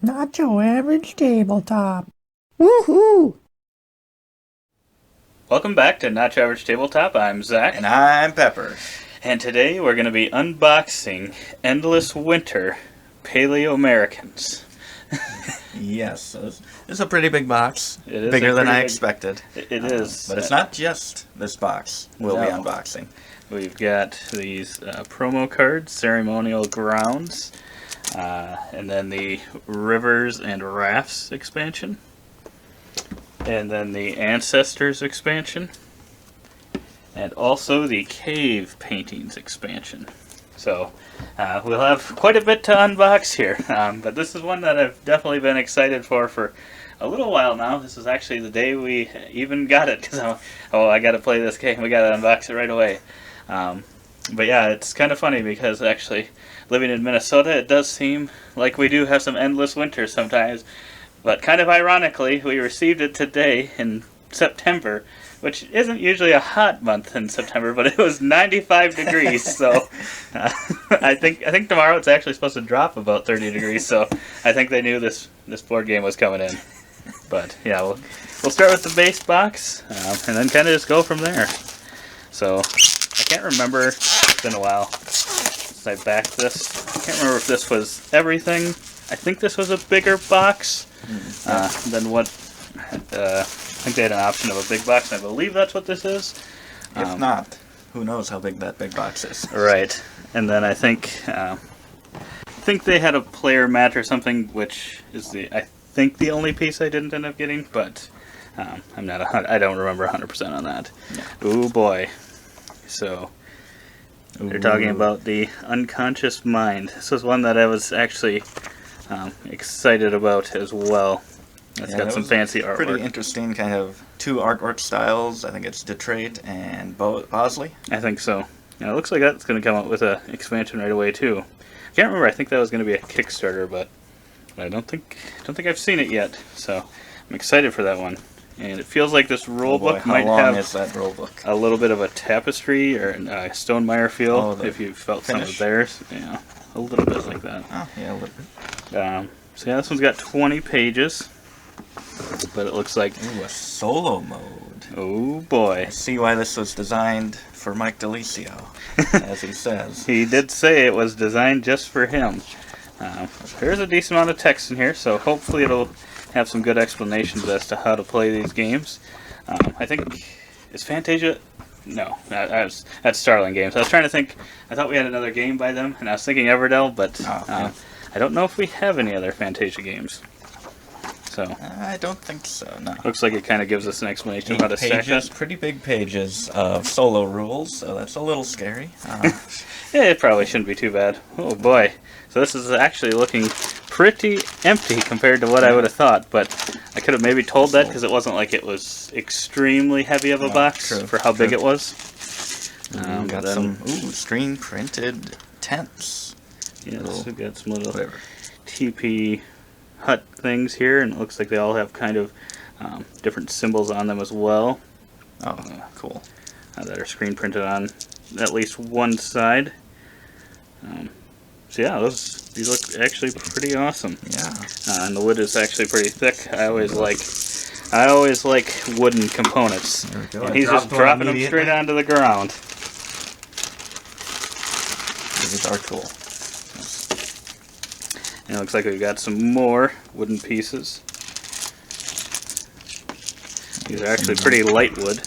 Not your average tabletop. Woohoo! Welcome back to Not Your Average Tabletop. I'm Zach. And I'm Pepper. And today we're going to be unboxing Endless Winter Paleoamericans. Yes, so this is a pretty big box. It is bigger than I big- expected. It is. But it's not just this box we'll be No. unboxing. We've got these promo cards, Ceremonial Grounds, and then the Rivers and Rafts expansion, and then the Ancestors expansion, and also the Cave Paintings expansion. So we'll have quite a bit to unbox here, but this is one that I've definitely been excited for a little while now. This is actually the day we even got it, because I got to play this game. We got to unbox it right away. But yeah, it's kind of funny because actually living in Minnesota, it does seem like we do have some endless winters sometimes. But kind of ironically, we received it today in September, which isn't usually a hot month in September, but it was 95 degrees. So I think tomorrow it's actually supposed to drop about 30 degrees. So I think they knew this board game was coming in. But yeah, we'll start with the base box and then kind of just go from there. So I can't remember. It's been a while since I backed this. I can't remember if this was everything. I think this was a bigger box than what. I think they had an option of a big box, and I believe that's what this is. If not, who knows how big that big box is. Right. And then I think they had a player mat or something, which is the only piece I didn't end up getting, but I don't remember 100% on that. Yeah. Ooh boy. So they're talking about the unconscious mind. This was one that I was actually excited about as well. It's got some fancy artwork. Pretty interesting kind of two artwork styles. I think it's Detroit and Bosley. I think so. Yeah, it looks like that's going to come out with an expansion right away too. I can't remember. I think that was going to be a Kickstarter, but I don't think I've seen it yet. So I'm excited for that one. And it feels like this rule book might have is that rule book? A little bit of a tapestry or Stonemeyer feel, if you felt finish. some of theirs. Yeah, a little bit like that. Oh, yeah, a little bit. So yeah, this one's got 20 pages, but it looks like... Ooh, a solo mode. Oh boy. I see why this was designed for Mike DeLisio, as he says. He did say it was designed just for him. There's a decent amount of text in here, so hopefully it'll have some good explanations as to how to play these games. I think, is Fantasia? No, that's Starling Games. I was trying to think. I thought we had another game by them, and I was thinking Everdell, but yeah. I don't know if we have any other Fantasia games. So I don't think so. No. Looks like it kind of gives us an explanation of how to stack it. Pretty big pages of solo rules, so that's a little scary. Yeah, it probably shouldn't be too bad. Oh boy. So this is actually looking pretty empty compared to what I would have thought, but I could have maybe told that because it wasn't like it was extremely heavy of a box for how big it was. Got some screen printed tents. Yes, we've got some little TP hut things here, and it looks like they all have kind of different symbols on them as well. Oh, cool. That are screen printed on at least one side. So yeah, these look actually pretty awesome. Yeah. And the wood is actually pretty thick. I always like wooden components. There we go. And he's just dropping them straight onto the ground. These are cool. And it looks like we've got some more wooden pieces. These are actually pretty light wood.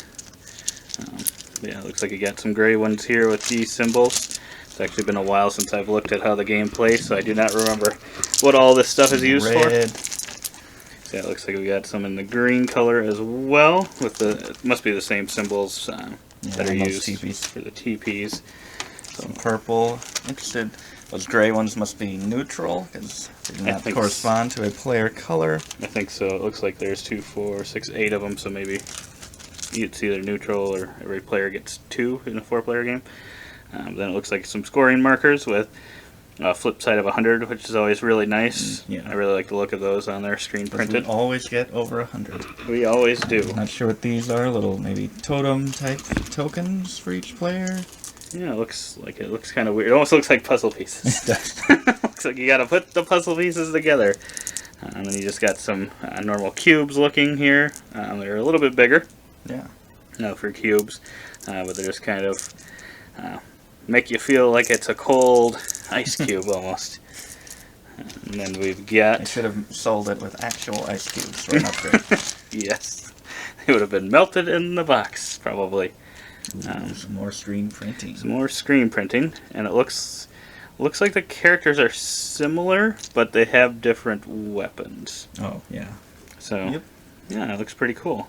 Yeah, it looks like you got some gray ones here with these symbols. It's actually been a while since I've looked at how the game plays, so I do not remember what all this stuff is used for. So yeah, it looks like we got some in the green color as well. It must be the same symbols that are used for the TPs. Some purple. Interested. Those gray ones must be neutral because they do not correspond to a player color. I think so. It looks like there's 2, 4, 6, 8 of them, so maybe it's either neutral or every player gets 2 in a 4-player game. Then it looks like some scoring markers with a flip side of 100, which is always really nice. Yeah. I really like the look of those on there, screen printed. We always get over 100. We always do. Not sure what these are. Little maybe totem type tokens for each player. Yeah, it looks kind of weird. It almost looks like puzzle pieces. Looks like you got to put the puzzle pieces together. And then you just got some normal cubes looking here. They're a little bit bigger. Yeah. No, for cubes, but they just kind of make you feel like it's a cold ice cube almost. And then we've got... I should have sold it with actual ice cubes for an upgrade. Yes. They would have been melted in the box, probably. Some more screen printing. Some more screen printing, and it looks like the characters are similar, but they have different weapons. Oh, yeah. So, yep. Yeah, it looks pretty cool.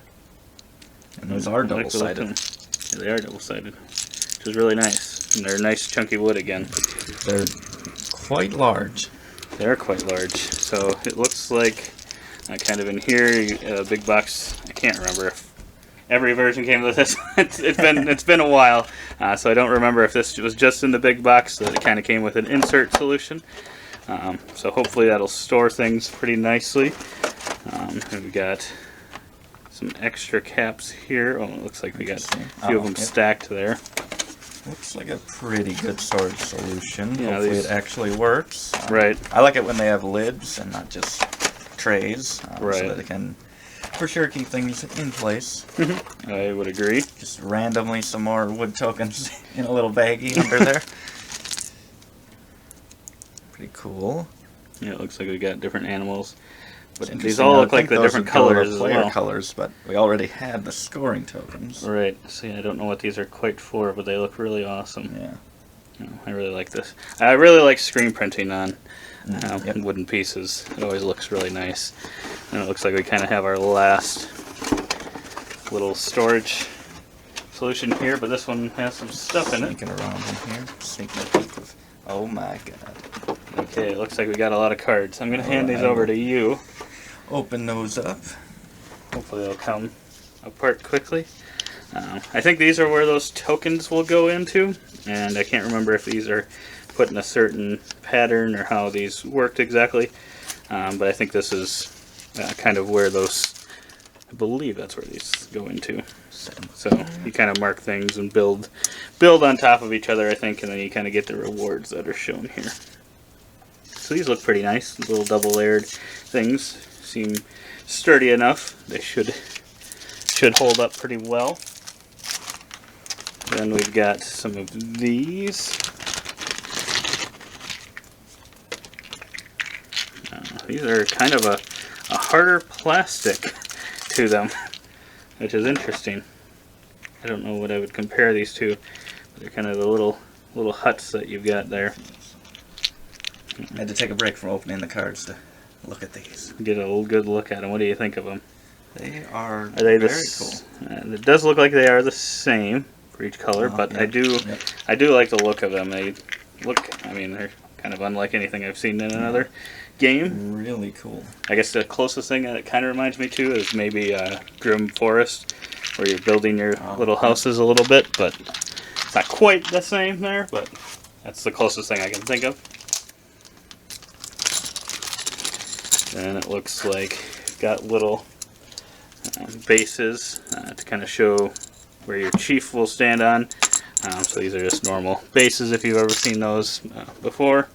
And those are double-sided. Yeah, they are double-sided, which is really nice. And they're nice chunky wood again. They're quite large. They're quite large. So it looks like kind of in here, a big box. I can't remember if every version came with this. It's been a while, so I don't remember if this was just in the big box that it kind of came with an insert solution. So hopefully that'll store things pretty nicely. And we've got some extra caps here. Oh, it looks like we got a few of them stacked there. Looks like a pretty good storage solution. Yeah, hopefully it actually works. Right. I like it when they have lids and not just trays, right. So that they can for sure keep things in place. I would agree. Just randomly some more wood tokens in a little baggie under there. Pretty cool. Yeah, it looks like we got different animals. But It's these all look like the those different would go to colors as player well. colors, but we already had the scoring tokens. Right. See, I don't know what these are quite for, but they look really awesome. Yeah. I really like this. I really like screen printing on Yep. wooden pieces. It always looks really nice. And it looks like we kind of have our last little storage solution here, but this one has some stuff in it. Sneaking around in here. Sneaking a peek of... Oh my god. Okay, it looks like we got a lot of cards. I'm going to hand these I over will to you. Open those up. Hopefully they'll come apart quickly. I think these are where those tokens will go into, and I can't remember if these are put in a certain pattern or how these worked exactly, but I think this is kind of where those, I believe that's where these go into. So you kind of mark things and build on top of each other, I think, and then you kind of get the rewards that are shown here. So these look pretty nice, little double layered things. Seem sturdy enough. They should hold up pretty well. Then we've got some of these. These are kind of a harder plastic to them, which is interesting. I don't know what I would compare these to, but they're kind of the little huts that you've got there. I had to take a break from opening the cards to look at these. Get a good look at them. What do you think of them? They are they very cool. It does look like they are the same for each color, but yeah. I do like the look of them. They look, I mean, they're kind of unlike anything I've seen in another game. Really cool. I guess the closest thing that it kind of reminds me to is maybe Grim Forest, where you're building your little houses a little bit, but it's not quite the same there, but that's the closest thing I can think of. And it looks like you've got little bases to kind of show where your chief will stand on. So these are just normal bases if you've ever seen those before.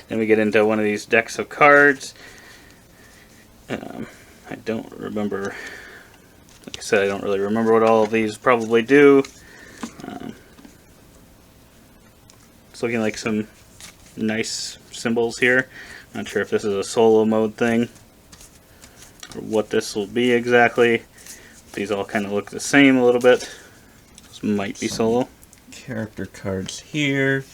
Then we get into one of these decks of cards. I don't remember, like I said, I don't really remember what all of these probably do. It's looking like some nice symbols here. Not sure if this is a solo mode thing or what this will be exactly. These all kind of look the same a little bit. This might be solo. Character cards here,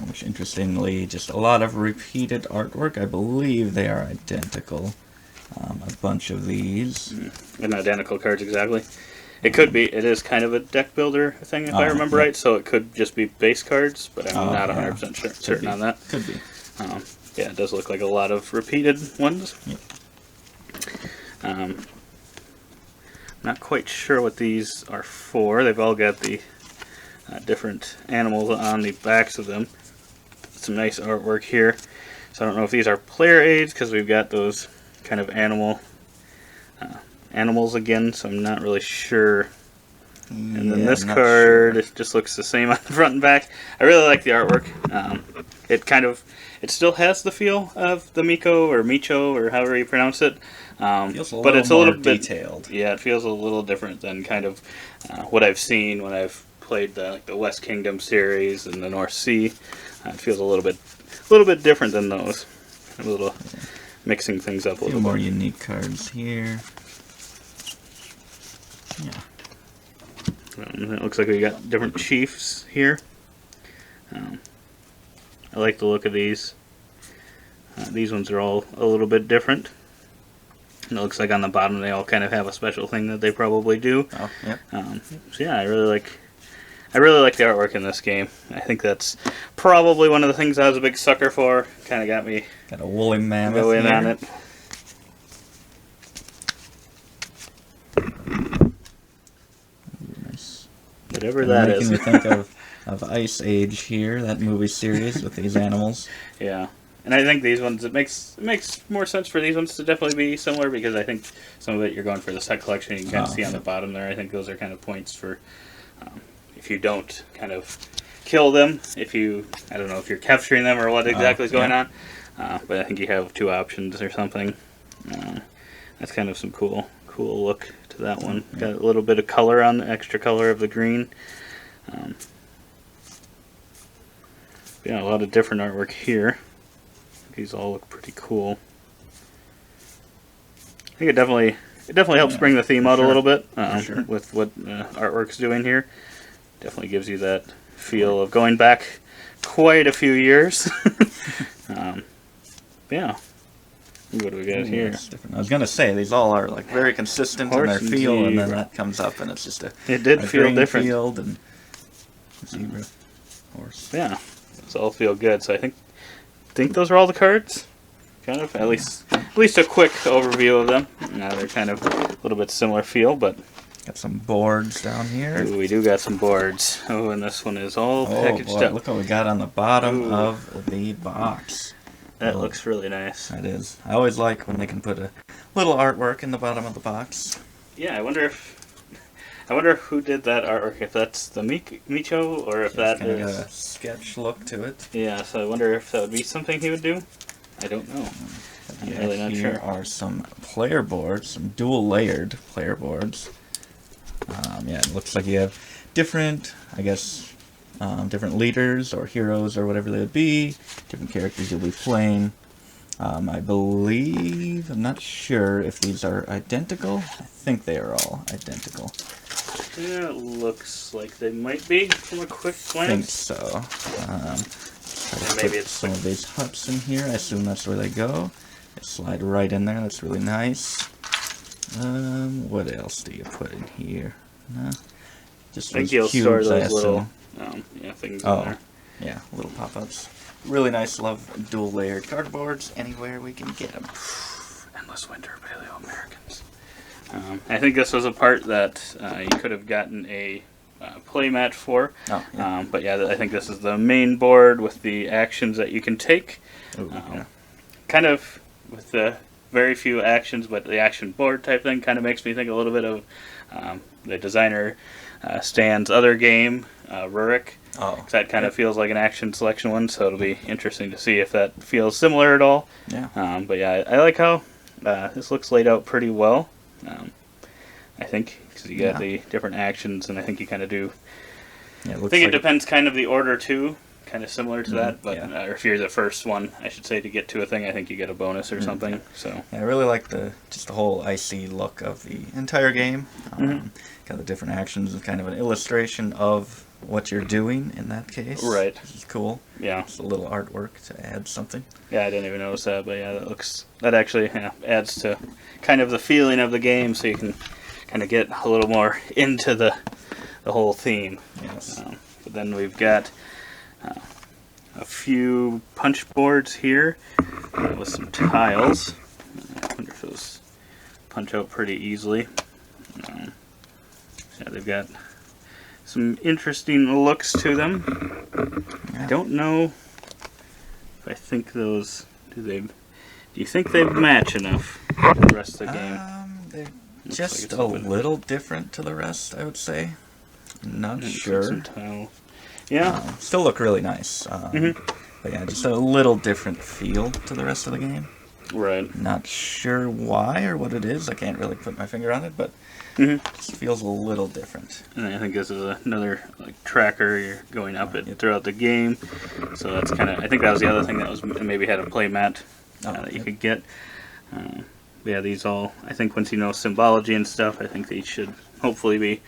which interestingly, just a lot of repeated artwork. I believe they are identical. A bunch of these. And identical cards exactly. It could be, it is kind of a deck builder thing if I remember right, so it could just be base cards, but I'm not 100% certain on that. Could be. Yeah, it does look like a lot of repeated ones. Yep. Not quite sure what these are for. They've all got the different animals on the backs of them. Some nice artwork here. So I don't know if these are player aids because we've got those kind of animals again. So I'm not really sure And then Yeah, this I'm not card, sure. it just looks the same on the front and back. I really like the artwork. It still has the feel of the Miko or Micho or however you pronounce it. Feels a but little it's a more little bit detailed. Yeah, it feels a little different than kind of what I've seen when I've played the West Kingdom series and the North Sea. It feels a little bit different than those. A little mixing things up a A few little more bit. unique cards here. Yeah. It looks like we got different chiefs here. I like the look of these. These ones are all a little bit different. And it looks like on the bottom they all kind of have a special thing that they probably do. Oh, yeah. So yeah, I really like the artwork in this game. I think that's probably one of the things I was a big sucker for. Kind of got me Got a woolly mammoth go in here. on it. Nice. Whatever that Making is. me think of Ice Age here, that movie series with these animals. Yeah. And I think these ones, it makes more sense for these ones to definitely be similar, because I think some of it you're going for the set collection. You can kind of see on the bottom there. I think those are kind of points for if you don't kind of kill them, I don't know if you're capturing them or what exactly is going on. But I think you have 2 options or something. That's kind of some cool look to that one. Got a little bit of color on the extra color of the green. Yeah, a lot of different artwork here. These all look pretty cool. I think it definitely helps bring the theme out a little bit with what artwork's doing here. Definitely gives you that feel of going back quite a few years. Yeah. What do we got here? I was gonna say these all are like very consistent in their Horse and feel, and then zebra. that comes up and it's just It did a feel green different. field and zebra, horse. Yeah, those all feel good. So I think those are all the cards. Kind of, at least a quick overview of them. They're kind of a little bit similar feel, but Got some boards down here. ooh, we do got some boards. Oh, and this one is all packaged boy, up. look what we got on the bottom Ooh. of the box. That looks really nice. That is. I always like when they can put a little artwork in the bottom of the box. Yeah, I wonder who did that artwork. If that's the Micho or if that Kind of got is. a sketch look to it. Yeah, so I wonder if that would be something he would do. I don't know. I'm really not Here sure. are some player boards, some dual layered player boards. Yeah, it looks like you have different, I guess, different leaders or heroes or whatever they would be, different characters you'll be playing. I believe, I'm not sure if these are identical. I think they are all identical. Yeah, it looks like they might be from a quick I think glance. so. Try to Maybe put it's some of these huts in here. I assume that's where they go. They slide right in there. That's really nice. What else do you put in here? Just I think those you'll store cubes, I those little assume. things Oh. in there. Yeah, little pop-ups. Really nice. Love dual layered cardboards. Anywhere we can get them. Endless Winter Paleoamericans. I think this was a part that you could have gotten a playmat for. Oh, yeah. But yeah, I think this is the main board with the actions that you can take. Ooh, yeah. Kind of with the very few actions, but the action board type thing kind of makes me think a little bit of the designer Stan's other game, Rurik. Oh, That kind of feels like an action selection one, so it'll be interesting to see if that feels similar at all. yeah. But yeah, I like how this looks laid out pretty well. I think because you got the different actions, and I think you kind of do. Yeah, it I looks think like it depends kind of the order too, kind of similar to that. But yeah. or if you're the first one, I should say, to get to a thing, I think you get a bonus or something. So Yeah, I really like just the whole icy look of the entire game. Got the different actions and kind of an illustration of what you're doing in that case. Right. Which is cool. yeah, Just a little artwork to add something. yeah, I didn't even notice that, but yeah, that actually adds to kind of the feeling of the game, so you can kind of get a little more into the whole theme. Yes. But then we've got a few punch boards here with some tiles. I wonder if those punch out pretty easily. Yeah, they've got some interesting looks to them. Yeah. I don't know if I think those do you think they match enough for the rest of the game? They're Looks just like it's a open. little different to the rest, I would say. Not And sure. some tile. Yeah. Still look really nice. But yeah, just a little different feel to the rest of the game. Right. Not sure why or what it is. I can't really put my finger on it, but it just feels a little different. And I think this is another like tracker. You're going up it throughout the game, so that's kind of. I think that was the other thing that was maybe had a play mat that you could get. Yeah, these all. I think once you know symbology and stuff, I think these should hopefully be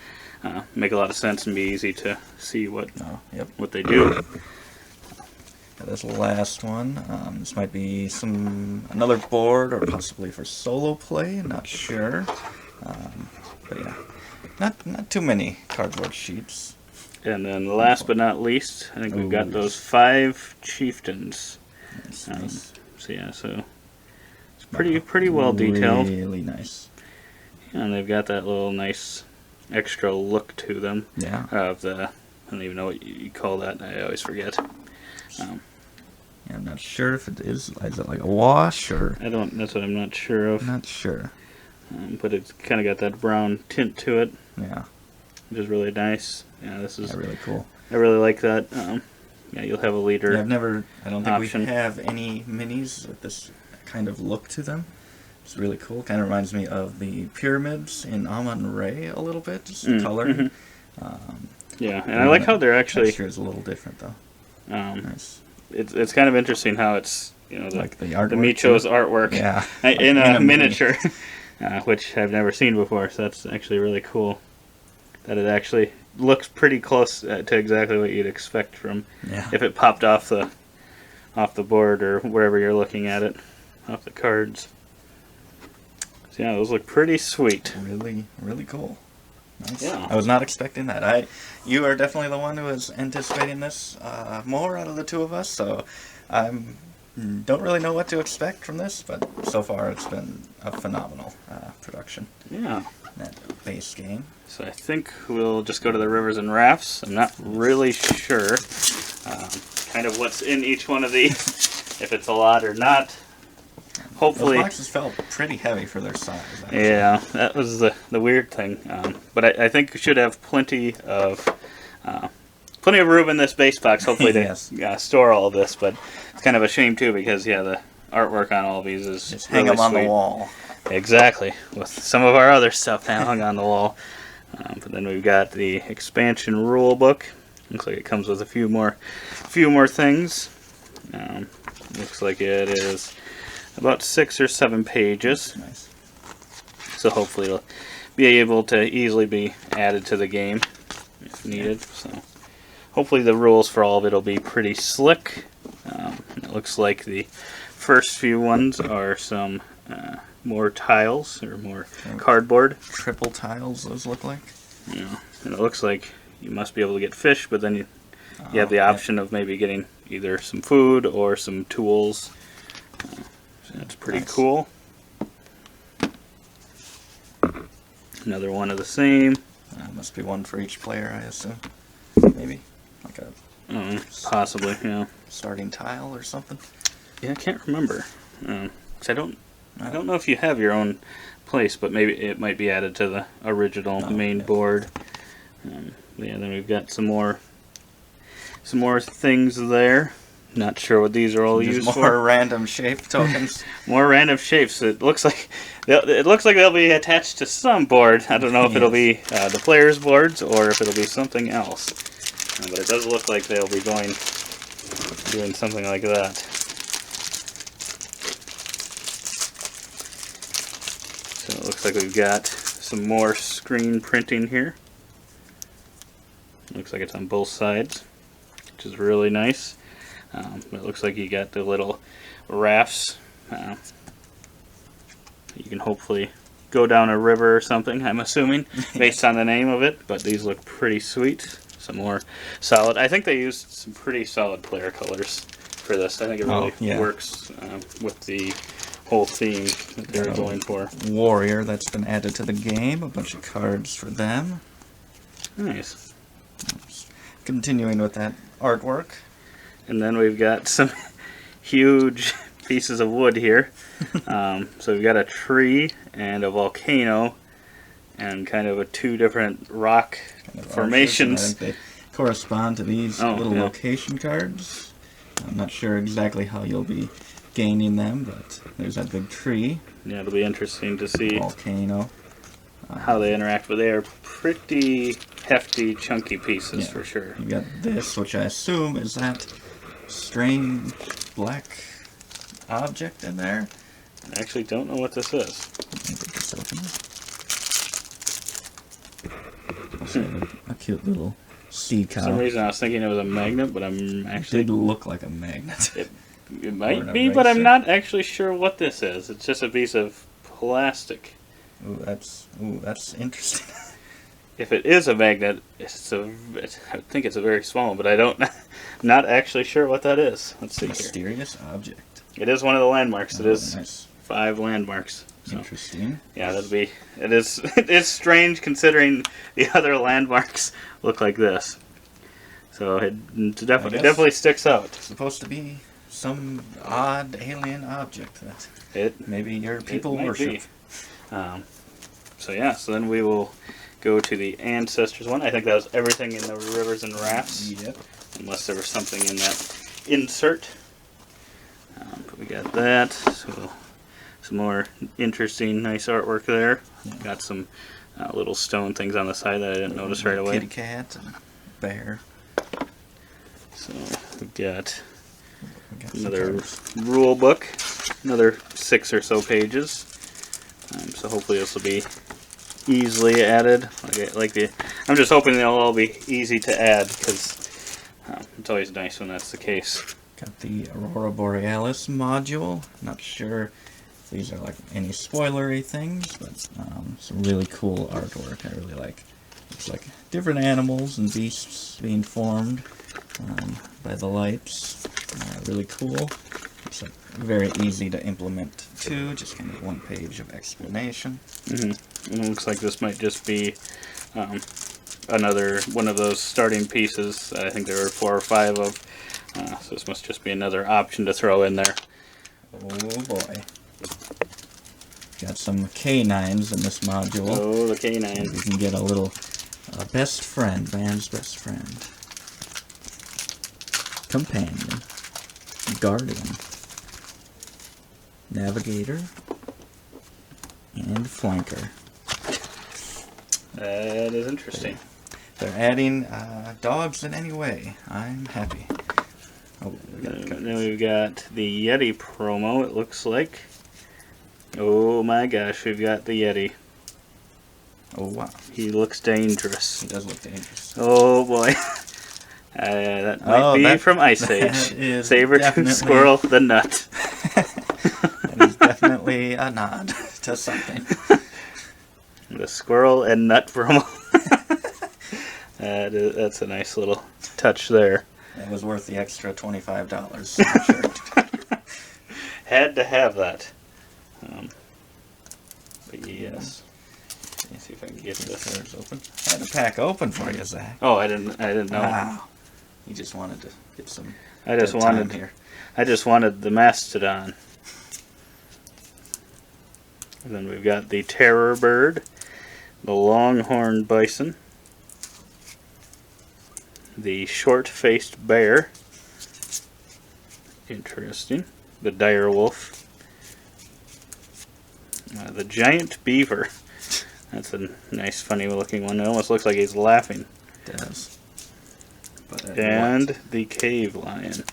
make a lot of sense and be easy to see what they do. This last one, this might be another board or possibly for solo play. Not sure, but yeah, not too many cardboard sheets. And then last but not least, I think we've got those 5 Chieftains. Nice. So yeah, so it's pretty well detailed. Really nice. And they've got that little nice extra look to them. Yeah. Of the, I don't even know what you call that. I always forget. Yeah, I'm not sure if it is it like a wash or... That's what I'm not sure of. Not sure. But it's kind of got that brown tint to it. Yeah. Which is really nice. Yeah, this is really cool. I really like that. Yeah, you'll have a leader. Yeah, I don't think option. we have any minis with this kind of look to them. It's really cool. Kind of reminds me of the pyramids in Amon-Re a little bit, just the color. Yeah, and I like how they're actually... texture is a little different, though. Nice. It's kind of interesting how it's, like the artwork, the Micho's artwork in a miniature, which I've never seen before. So that's actually really cool. That it actually looks pretty close to exactly what you'd expect from if it popped off the board or wherever you're looking at it, off the cards. So yeah, those look pretty sweet. Really, really cool. Nice. Yeah. I was not expecting that. You are definitely the one who was anticipating this more out of the two of us, so I don't really know what to expect from this, but so far it's been a phenomenal production. Yeah. That base game. So I think we'll just go to the rivers and rafts. I'm not really sure kind of what's in each one of these, if it's a lot or not. Hopefully, those boxes felt pretty heavy for their size. Actually. Yeah, that was the weird thing. But I think we should have plenty of room in this base box, hopefully, to store all of this. But it's kind of a shame too, because the artwork on all of these is just really hang them on sweet. the wall. Exactly, with some of our other stuff hung on the wall. But then we've got the expansion rule book. Looks like it comes with a few more things. Looks like it is about 6 or 7 pages. Nice. So hopefully it'll be able to easily be added to the game if needed. So hopefully the rules for all of it will be pretty slick. It looks like the first few ones are some more tiles or more cardboard. Triple tiles, those look like. Yeah, and it looks like you must be able to get fish, but then you have the option of maybe getting either some food or some tools. So that's pretty cool. Another one of the same. Must be one for each player, I assume. Maybe like a possibly, yeah. starting tile or something. Yeah, I can't remember. 'Cause I don't know if you have your own place, but maybe it might be added to the original main board. Yeah, then we've got some more things there. Not sure what these are all used for. More random shape tokens. More random shapes. It looks like they'll be attached to some board. I don't know if it'll be the players' boards or if it'll be something else. But it does look like they'll be doing something like that. So it looks like we've got some more screen printing here. Looks like it's on both sides, which is really nice. It looks like you got the little rafts. You can hopefully go down a river or something, I'm assuming, based on the name of it. But these look pretty sweet. Some more solid. I think they used some pretty solid player colors for this. I think it really works with the whole theme that they're going for. Warrior that's been added to the game. A bunch of cards for them. Nice. Continuing with that artwork. And then we've got some huge pieces of wood here. So we've got a tree and a volcano and kind of two different rock kind of formations. arches, and I think they correspond to these little location cards. I'm not sure exactly how you'll be gaining them, but there's that big tree. Yeah, it'll be interesting to see Volcano. how they interact, but they are pretty hefty, chunky pieces for sure. You got this, which I assume is that strange black object in there. I actually don't know what this is. Let me get this open. Also a cute little sea cow. For some reason I was thinking it was a magnet, but I'm actually... It did look like a magnet. It might be, but I'm not actually sure what this is. It's just a piece of plastic. Ooh, that's interesting. If it is a magnet, I think it's a very small one, but I don't... Not actually sure what that is. Let's see here. Mysterious object. It is one of the landmarks. It is nice. 5 landmarks. So, interesting. yeah, that'd be. It is. It is strange considering the other landmarks look like this. So it definitely sticks out. It's supposed to be some odd alien object that maybe your people worship. So yeah. So then we will go to the ancestors one. I think that was everything in the rivers and rafts. Yep. Unless there was something in that insert. But we got that. So some more interesting, nice artwork there. Yeah. Got some little stone things on the side that I didn't notice right away. Kitty cat and bear. So we got another rule book, another 6 or so pages. So hopefully this will be easily added. I'm just hoping they'll all be easy to add because it's always nice when that's the case. Got the Aurora Borealis module. Not sure if these are like any spoilery things, but some really cool artwork I really like. It's like different animals and beasts being formed by the lights. Really cool. It's like very easy to implement too. Just kind of one page of explanation. And it looks like this might just be another one of those starting pieces. I think there were 4 or 5 of. So this must just be another option to throw in there. Oh boy. Got some canines in this module. Oh, the canine. We can get a little best friend, man's best friend. Companion. Guardian. Navigator. And flanker. That is interesting. They're adding dogs in any way. I'm happy. Oh, Then we've got the Yeti promo, it looks like. Oh my gosh, we've got the Yeti. Oh wow. He looks dangerous. He does look dangerous. Oh boy. That might be from Ice Age. Saber-tooth squirrel, the nut. That is definitely a nod to something. The squirrel and nut promo. That's a nice little touch there. It was worth the extra $25. I'm sure. Had to have that. But yes. Let me see if I can get this open. I had a pack open for you, Zach. Oh, I didn't know. Wow. You just wanted to get some. I just wanted the mastodon. And then we've got the terror bird, the longhorn bison, the short-faced bear. Interesting. The dire wolf. The giant beaver. That's a nice, funny-looking one. It almost looks like he's laughing. It does. And the cave lion.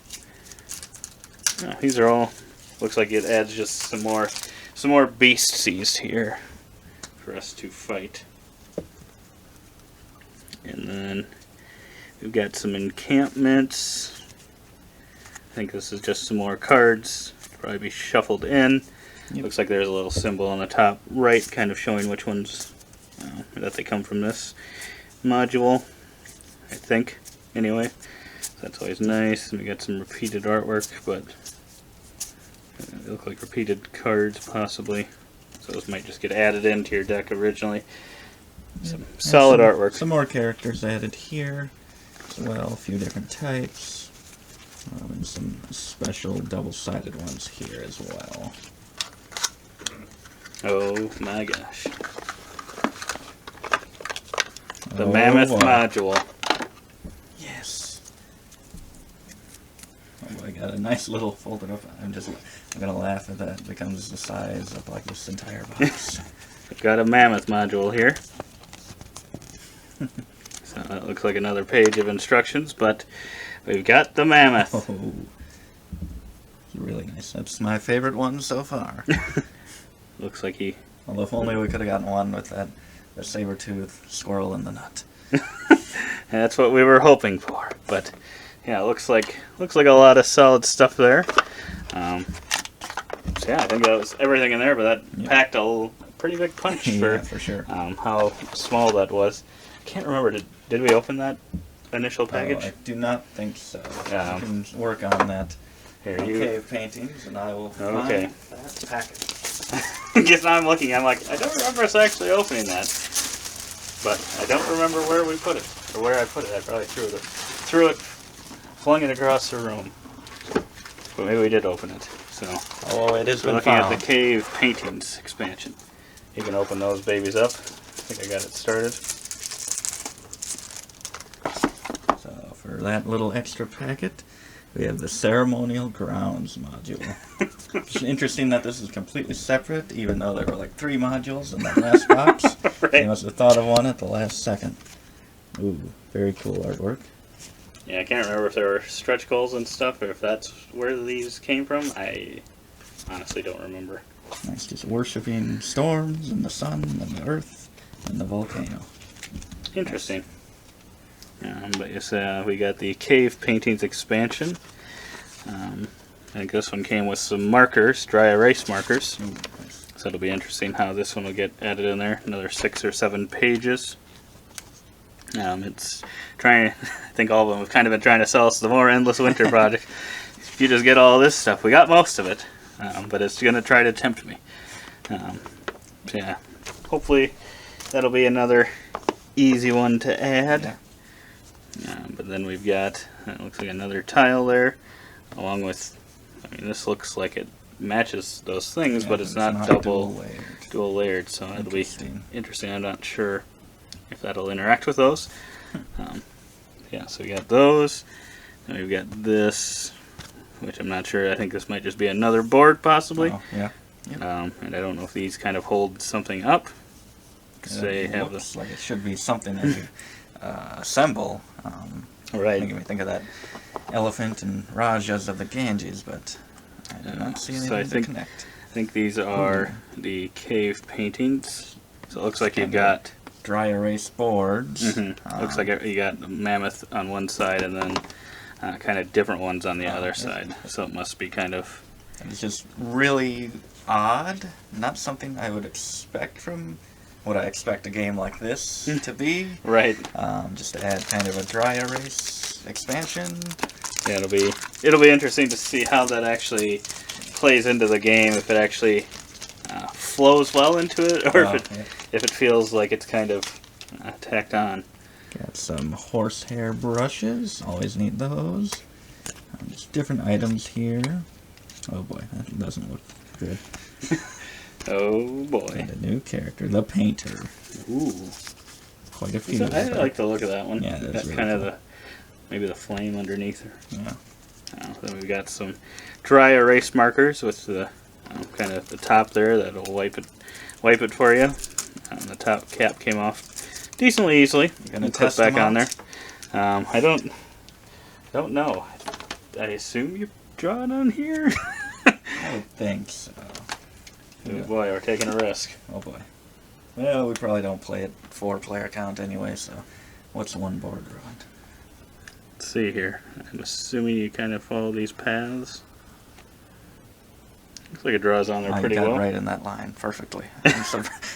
Oh, these are all. Looks like it adds just some more beasties here for us to fight. And then we've got some encampments. I think this is just some more cards. Probably be shuffled in. Yep. Looks like there's a little symbol on the top right, kind of showing which ones that they come from this module. I think. Anyway, so that's always nice. And we got some repeated artwork, but they look like repeated cards possibly. So those might just get added into your deck originally. Some solid artwork. Some more characters added here as well. A few different types. And some special double-sided ones here as well. Oh my gosh. The Oh, Mammoth boy. module. Yes. Oh boy, I got a nice little folded up. I'm gonna laugh at that. It becomes the size of like this entire box. We've got a Mammoth module here. So that looks like another page of instructions, but we've got the Mammoth. Oh, it's really nice. That's my favorite one so far. Looks like he... Although if only we could have gotten one with that saber-tooth squirrel in the nut. That's what we were hoping for. But yeah, it looks like a lot of solid stuff there. So yeah, I think that was everything in there, but that packed a pretty big punch For sure. how small that was. I can't remember. Did we open that initial package? Oh, I do not think so. Yeah. You can work on that. Here, Cave paintings, and I will find that packet. Guess I'm looking. I'm like, I don't remember us actually opening that, but I don't remember where we put it or where I put it. I probably threw it, flung it across the room. But maybe we did open it. So, Oh, it is we're looking at the Cave Paintings expansion. You can open those babies up. I think I got it started. So for that little extra packet, we have the Ceremonial Grounds module. It's interesting that this is completely separate, even though there were like 3 modules in that last box. Right. They must have thought of one at the last second. Ooh, very cool artwork. Yeah, I can't remember if there were stretch goals and stuff, or if that's where these came from. I honestly don't remember. Nice, just worshipping storms and the sun and the earth and the volcano. Interesting. But yes, we got the Cave Paintings expansion. I think this one came with some markers, dry erase markers. Ooh, nice. So it'll be interesting how this one will get added in there. Another 6 or 7 pages. It's trying. I think all of them have kind of been trying to sell us the more endless winter project. If you just get all this stuff, we got most of it, but it's going to try to tempt me. So yeah, hopefully that'll be another easy one to add. Yeah. But then we've got, it looks like another tile there, along with, I mean, this looks like it matches those things, but it's not dual layered, so it'll be interesting. I'm not sure if that'll interact with those. Yeah, so we got those, and we've got this, which I'm not sure. I think this might just be another board, possibly. Oh, yeah. Yep. And I don't know if these kind of hold something up. They have looks like it should be something that you assemble. Right. Making me think of that elephant and Rajas of the Ganges, but I do not see anything to connect. I think these are the cave paintings. So it looks like you've got dry erase boards. Looks like you got a mammoth on one side and then kind of different ones on the other side. So it must be kind of... It's just really odd. Not something I would expect from what I expect a game like this to be. Right. Just to add kind of a dry erase expansion. Yeah, it'll be interesting to see how that actually plays into the game. If it actually flows well into it, or if it feels like it's kind of tacked on. Got some horsehair brushes. Always need those. Just different items here. Oh boy, that doesn't look good. Oh boy. And a new character, the painter. Ooh. Quite a few. I like the look of that one. Yeah, that's really kind cool. of maybe the flame underneath her. Yeah. Then we've got some dry erase markers with the kind of the top there that'll wipe it for you. The top cap came off decently easily. You gonna Put test back them on there. out? I don't know. I assume you draw it on here. I would think so. Oh boy, we're taking a risk. Oh boy. Well, we probably don't play it 4-player count anyway, so what's one board run? Let's see here. I'm assuming you kind of follow these paths. Looks like it draws on there pretty got well. it right in that line perfectly.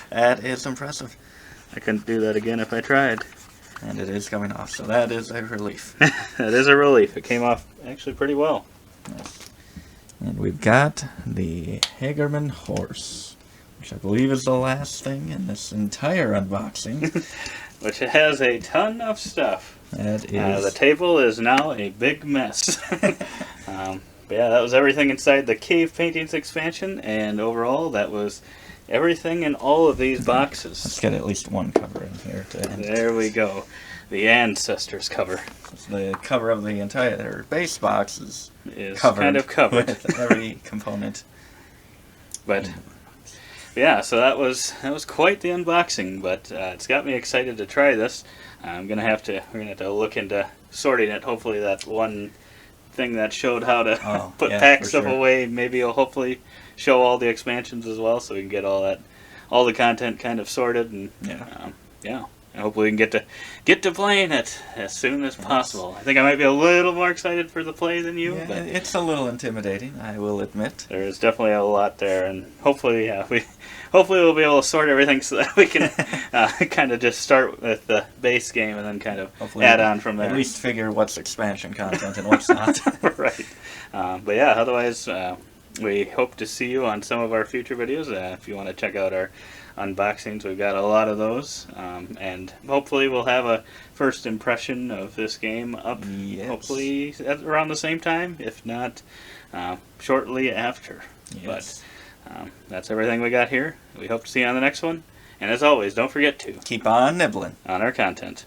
That is impressive. I couldn't do that again if I tried. And it is coming off, so that is a relief. That is a relief. It came off actually pretty well. Yes. And we've got the Hagerman horse, which I believe is the last thing in this entire unboxing. Which has a ton of stuff. That is... The table is now a big mess. But yeah, that was everything inside the Cave Paintings expansion, and overall that was everything in all of these Let's boxes. get at least one cover in here to end. There we go. The Ancestors cover The cover of the entire base box is is covered, kind of covered. with every component. But yeah, so that was quite the unboxing. But it's got me excited to try this. We're gonna have to look into sorting it. Hopefully, that one thing that showed how to put pack for stuff sure. away, maybe it'll hopefully show all the expansions as well, so we can get all the content kind of sorted, and yeah, and hopefully we can get to playing it as soon as possible. I think I might be a little more excited for the play than you, Yeah, but it's a little intimidating, I will admit. there is definitely a lot there, and hopefully, hopefully we'll be able to sort everything so that we can kind of just start with the base game and then kind of Hopefully add on from there. At least figure what's expansion content and what's not. Right. But yeah, otherwise, we hope to see you on some of our future videos. If you want to check out our unboxings, we've got a lot of those. And hopefully we'll have a first impression of this game up, Yes. hopefully around the same time, if not shortly after. Yes. But that's everything we got here. We hope to see you on the next one. And as always, don't forget to Keep on nibbling. on our content.